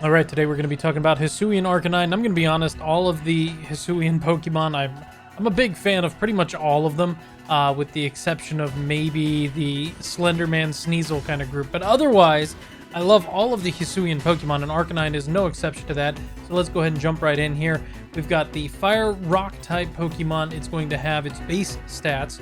Alright, today we're going to be talking about Hisuian Arcanine. I'm going to be honest, all of the Hisuian Pokemon, I'm a big fan of pretty much all of them, with the exception of maybe the Slenderman Sneasel kind of group. But otherwise, I love all of the Hisuian Pokemon, and Arcanine is no exception to that. So let's go ahead and jump right in here. We've got the Fire Rock type Pokemon. It's going to have its base stats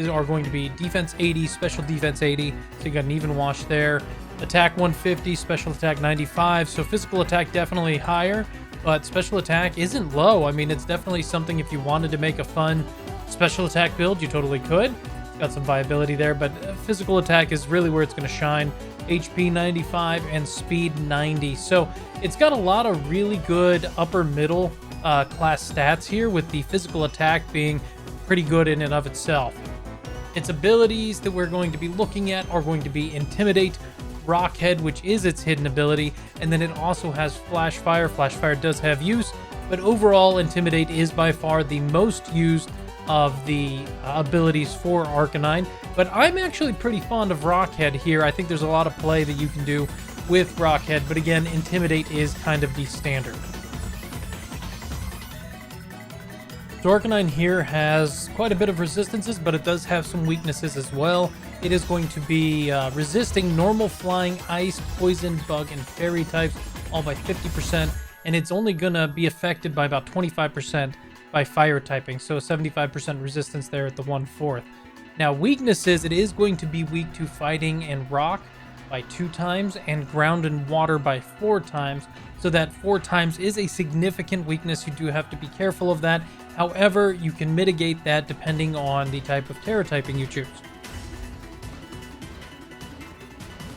are going to be Defense 80, Special Defense 80, so you got an even wash there. Attack 150, Special Attack 95, so Physical Attack definitely higher, but Special Attack isn't low. I mean, it's definitely something if you wanted to make a fun Special Attack build, you totally could. It's got some viability there, but Physical Attack is really where it's going to shine. HP 95 and Speed 90, so it's got a lot of really good upper middle class stats here, with the Physical Attack being pretty good in and of itself. Its abilities that we're going to be looking at are going to be Intimidate, Rockhead, which is its hidden ability, and then it also has Flash Fire. Flash Fire does have use, but overall Intimidate is by far the most used of the abilities for Arcanine. But I'm actually pretty fond of Rockhead here. I think there's a lot of play that you can do with Rockhead, but again, Intimidate is kind of the standard. So Arcanine here has quite a bit of resistances, but it does have some weaknesses as well. It is going to be resisting normal, flying, ice, poison, bug, and fairy types, all by 50%, and it's only going to be affected by about 25% by fire typing, so 75% resistance there at the 1/4. Now, weaknesses, it is going to be weak to fighting and rock by 2 times, and ground and water by 4 times, so that 4 times is a significant weakness. You do have to be careful of that. However, you can mitigate that depending on the type of Tera typing you choose.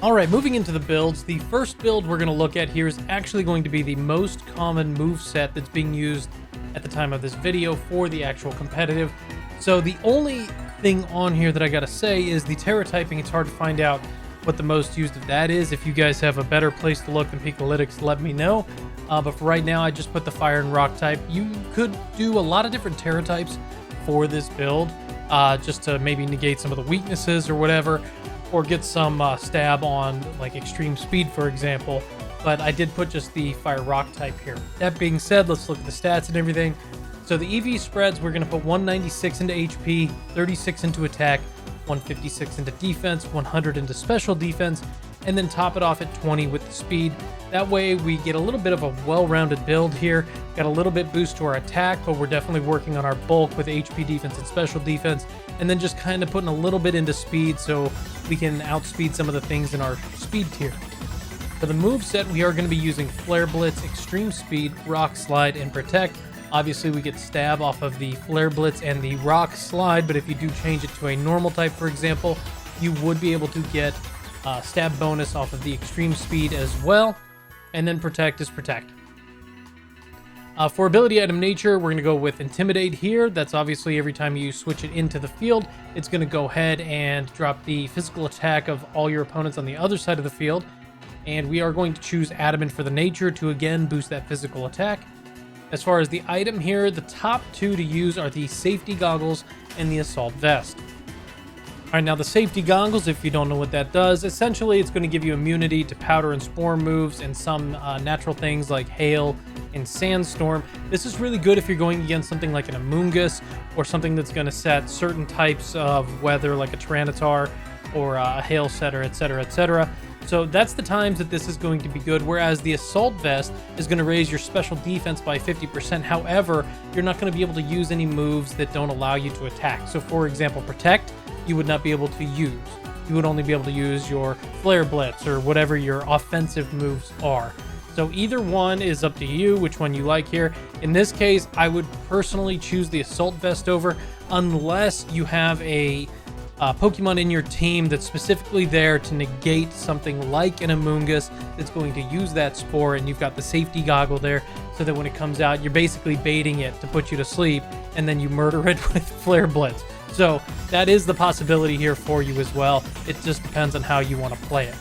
Alright, moving into the builds, the first build we're going to look at here is actually going to be the most common moveset that's being used at the time of this video for the actual competitive. So the only thing on here that I gotta say is the Tera typing. It's hard to find out what the most used of that is. If you guys have a better place to look than Pikalytics, let me know. But for right now, I just put the Fire and Rock type. You could do a lot of different Tera types for this build, just to maybe negate some of the weaknesses or whatever, or get some stab on like extreme speed, for example. But I did put just the Fire Rock type here. That being said, let's look at the stats and everything. So the EV spreads, we're going to put 196 into HP, 36 into attack, 156 into defense, 100 into special defense, and then top it off at 20 with the speed. That way we get a little bit of a well-rounded build here. Got a little bit boost to our attack, but we're definitely working on our bulk with HP defense and special defense, and then just kind of putting a little bit into speed so we can outspeed some of the things in our speed tier. For the moveset, we are going to be using Flare Blitz, Extreme Speed, Rock Slide, and Protect. Obviously, we get Stab off of the Flare Blitz and the Rock Slide, but if you do change it to a normal type, for example, you would be able to get Stab bonus off of the Extreme Speed as well, and then Protect is Protect. For ability item nature, we're going to go with Intimidate here. That's obviously every time you switch it into the field, it's going to go ahead and drop the physical attack of all your opponents on the other side of the field. And we are going to choose Adamant for the nature to again boost that physical attack. As far as the item here, the top 2 to use are the Safety Goggles and the Assault Vest. Alright, now the Safety Goggles, if you don't know what that does, essentially it's going to give you immunity to powder and spore moves and some natural things like hail and sandstorm. This is really good if you're going against something like an Amoonguss or something that's going to set certain types of weather like a Tyranitar or a hail setter, etc., etc. So that's the times that this is going to be good, whereas the Assault Vest is going to raise your special defense by 50%. However, you're not going to be able to use any moves that don't allow you to attack. So for example, Protect, you would not be able to use. You would only be able to use your Flare Blitz or whatever your offensive moves are. So either one is up to you, which one you like here. In this case, I would personally choose the Assault Vest over, unless you have a Pokemon in your team that's specifically there to negate something like an Amoonguss that's going to use that spore, and you've got the Safety Goggle there so that when it comes out, you're basically baiting it to put you to sleep, and then you murder it with Flare Blitz. So that is the possibility here for you as well. It just depends on how you want to play it.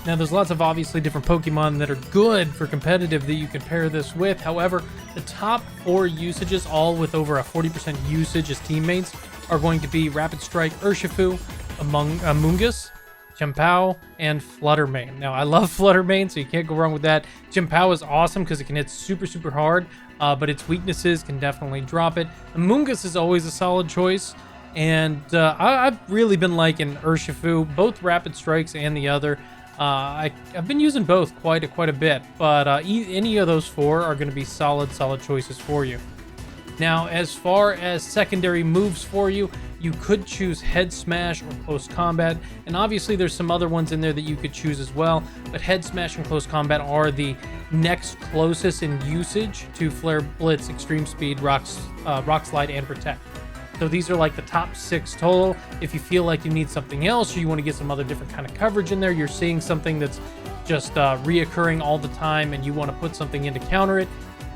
Now, there's lots of obviously different Pokemon that are good for competitive that you can pair this with. However, the top 4 usages, all with over a 40% usage as teammates, are going to be Rapid Strike Urshifu, Amoonguss, Chien-Pao, and Fluttermane. Now, I love Fluttermane, so you can't go wrong with that. Chien-Pao is awesome because it can hit super, super hard, but its weaknesses can definitely drop it. Amoonguss is always a solid choice, and I've really been liking Urshifu, both Rapid Strikes and the other. I've been using both quite a bit, but any of those four are going to be solid choices for you. Now, as far as secondary moves for you, you could choose Head Smash or Close Combat, and obviously there's some other ones in there that you could choose as well, but Head Smash and Close Combat are the next closest in usage to Flare Blitz, Extreme Speed, Rock Slide, and Protect. So these are like the top 6 total. If you feel like you need something else or you want to get some other different kind of coverage in there, you're seeing something that's just reoccurring all the time and you want to put something in to counter it,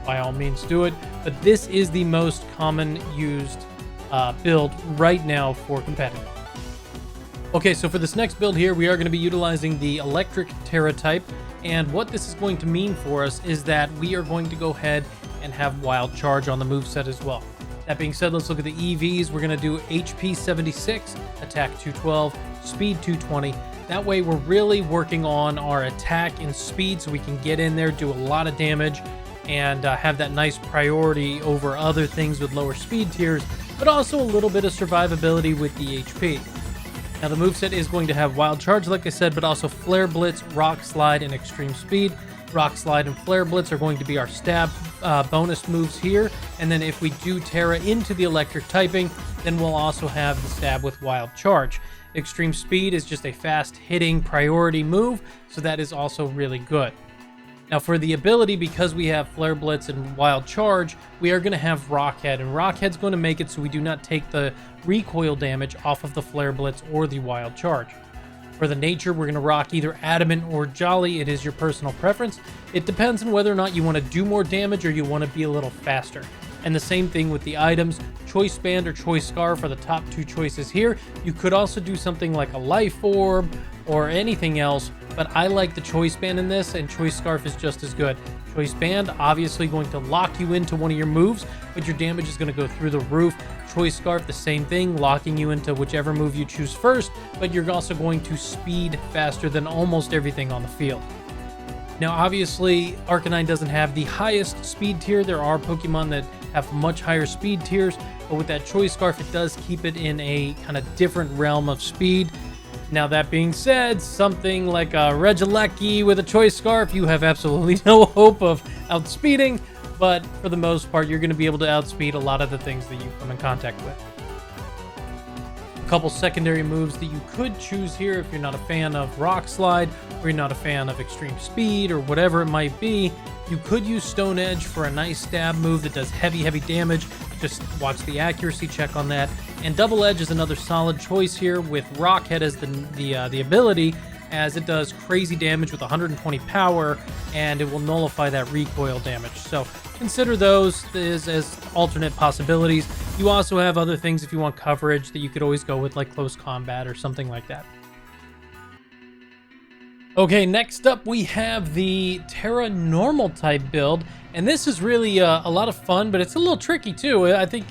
by all means do it. But this is the most common used build right now for competitive. Okay, so for this next build here, we are going to be utilizing the Electric Tera type. And what this is going to mean for us is that we are going to go ahead and have Wild Charge on the moveset as well. That being said, let's look at the EVs. We're going to do HP 76, Attack 212, Speed 220. That way we're really working on our attack and speed so we can get in there, do a lot of damage, and have that nice priority over other things with lower speed tiers, but also a little bit of survivability with the HP. Now the moveset is going to have Wild Charge, like I said, but also Flare Blitz, Rock Slide, and Extreme Speed. Rock Slide and Flare Blitz are going to be our stab bonus moves here, and then if we do Tera into the electric typing, then we'll also have the stab with Wild Charge. Extreme Speed is just a fast hitting priority move, so that is also really good. Now for the ability, because we have Flare Blitz and Wild Charge, we are going to have Rockhead, and Rockhead's going to make it so we do not take the recoil damage off of the Flare Blitz or the Wild Charge. For the nature, we're going to rock either Adamant or Jolly. It is your personal preference. It depends on whether or not you want to do more damage or you want to be a little faster. And the same thing with the items. Choice Band or Choice Scarf are the top 2 choices here. You could also do something like a Life Orb or anything else, but I like the Choice Band in this, and Choice Scarf is just as good. Choice Band obviously going to lock you into one of your moves, but your damage is going to go through the roof. Choice Scarf, the same thing, locking you into whichever move you choose first, but you're also going to speed faster than almost everything on the field. Now, obviously, Arcanine doesn't have the highest speed tier. There are Pokemon that have much higher speed tiers, but with that Choice Scarf, it does keep it in a kind of different realm of speed. Now, that being said, something like a Regieleki with a Choice Scarf, you have absolutely no hope of outspeeding, but for the most part, you're going to be able to outspeed a lot of the things that you come in contact with. A couple secondary moves that you could choose here if you're not a fan of Rock Slide, or you're not a fan of Extreme Speed, or whatever it might be. You could use Stone Edge for a nice stab move that does heavy damage. Just watch the accuracy check on that. And Double Edge is another solid choice here with Rockhead as the ability, as it does crazy damage with 120 power, and it will nullify that recoil damage. So consider those as alternate possibilities. You also have other things if you want coverage that you could always go with, like Close Combat or something like that. Okay, next up we have the Tera normal type build, and this is really a lot of fun, but it's a little tricky too. I think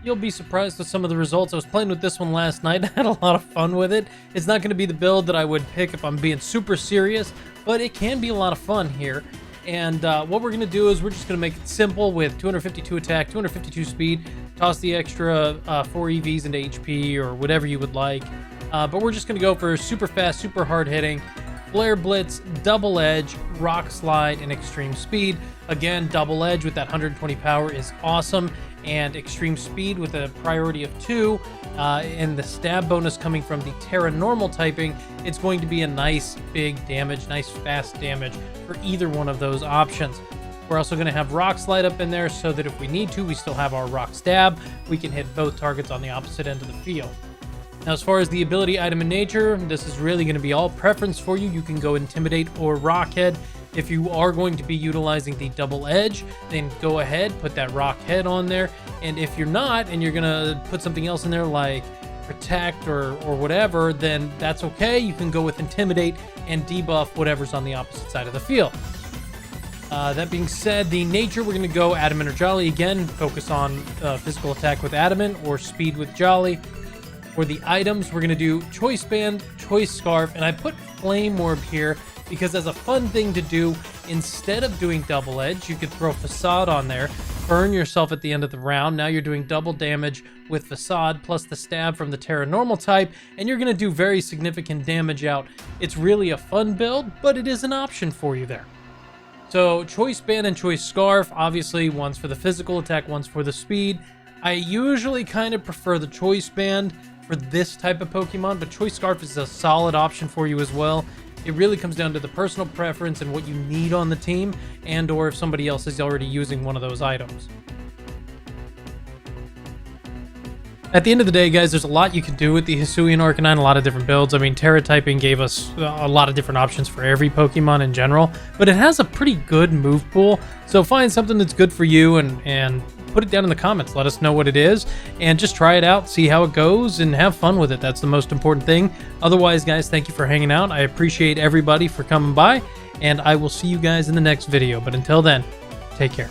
you'll be surprised with some of the results. I was playing with this one last night. I had a lot of fun with it. It's not going to be the build that I would pick if I'm being super serious, but it can be a lot of fun here. And what we're going to do is we're just going to make it simple with 252 attack, 252 speed, toss the extra 4 EVs into HP or whatever you would like. But we're just going to go for super fast, super hard hitting, Flare Blitz, Double Edge, Rock Slide, and Extreme Speed. Again, Double Edge with that 120 power is awesome, and Extreme Speed with a priority of 2, and the stab bonus coming from the Tera normal typing, it's going to be a nice big damage, nice fast damage for either one of those options. We're also going to have Rock Slide up in there so that if we need to, we still have our Rock Stab. We can hit both targets on the opposite end of the field. Now, as far as the ability item in nature, this is really going to be all preference for you. You can go Intimidate or Rockhead. If you are going to be utilizing the Double Edge, then go ahead, put that Rockhead on there. And if you're not, and you're going to put something else in there like Protect or whatever, then that's okay. You can go with Intimidate and debuff whatever's on the opposite side of the field. That being said, the nature, we're going to go Adamant or Jolly. Again, focus on physical attack with Adamant or speed with Jolly. For the items, we're going to do Choice Band, Choice Scarf, and I put Flame Orb here because as a fun thing to do, instead of doing Double Edge, you could throw Facade on there, burn yourself at the end of the round. Now you're doing double damage with Facade plus the stab from the Tera normal type, and you're going to do very significant damage out. It's really a fun build, but it is an option for you there. So Choice Band and Choice Scarf, obviously one's for the physical attack, one's for the speed. I usually kind of prefer the Choice Band for this type of Pokemon, but Choice Scarf is a solid option for you as well. It really comes down to the personal preference and what you need on the team, and or if somebody else is already using one of those items. At the end of the day, guys, there's a lot you can do with the Hisuian Arcanine, a lot of different builds. I mean, Tera typing gave us a lot of different options for every Pokemon in general, but it has a pretty good move pool, so find something that's good for you and put it down in the comments. Let us know what it is, and just try it out, see how it goes, and have fun with it. That's the most important thing. Otherwise, guys, thank you for hanging out. I appreciate everybody for coming by, and I will see you guys in the next video. But until then, take care.